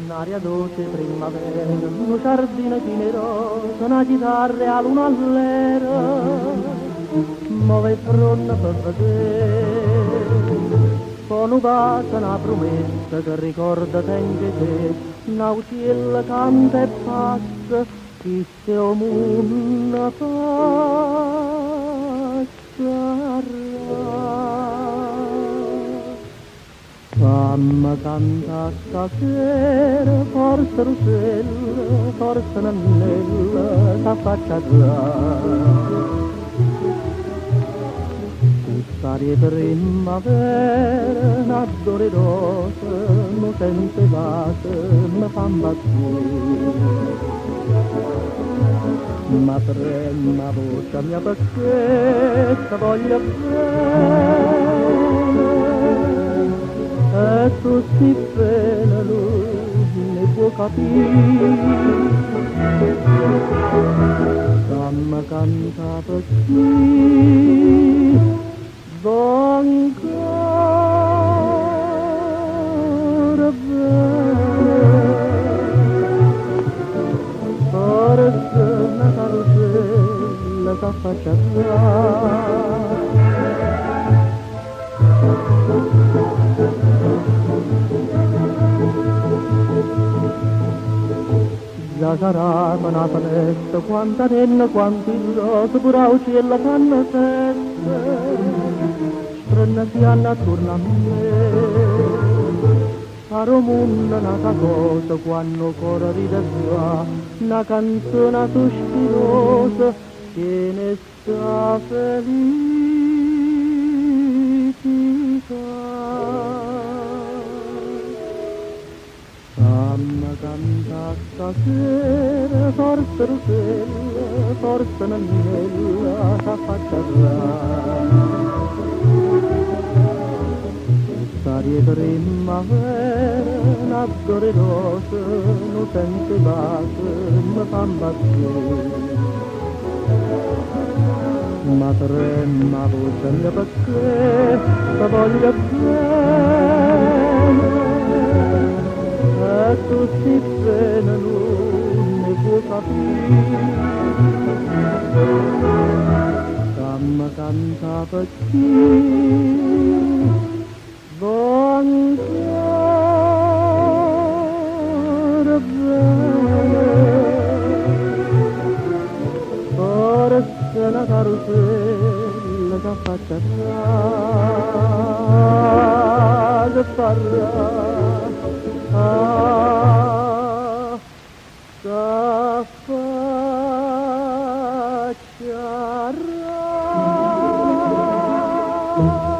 Un'aria dolce primavera, un giardino generoso, una chitarra e la luna all'era, muove fronte per vedere, con un bacio una promessa che ricorda anche te, una uccella canta e passa, chi se o mondo fammi canta stasera, forse Rossella, forse Nannella, s'affaccia là. Quest'aria primavera, una dore rosa, non sente pace, mi fa impazzire. Ma trema voce mia perché ti voglio bene, e tu si bene lui ne può capire. Dammi canta perché va ancora bene, forse una carusella s'affaccia là. Già sarà una festa, quanta nenna, quanti rosa, pure a uccello fanno festa, strana si hanno attorno a me. A Romunda una cosa, quando ancora ride qua, una canzone sospirosa, che ne sta felicità. Mamma canta stasera, forse Rossella, forse Nannella, s'affaccia là. Quest'aria primavera, una dore rosa, non sente pace, mi fa impazzire. Ma trema voce mia perché ti voglio bene, e tu si bene non ne può capire. Dammi canta perché va ancora bene, forse una carusella s'affaccia là, che farà, s'affaccia là.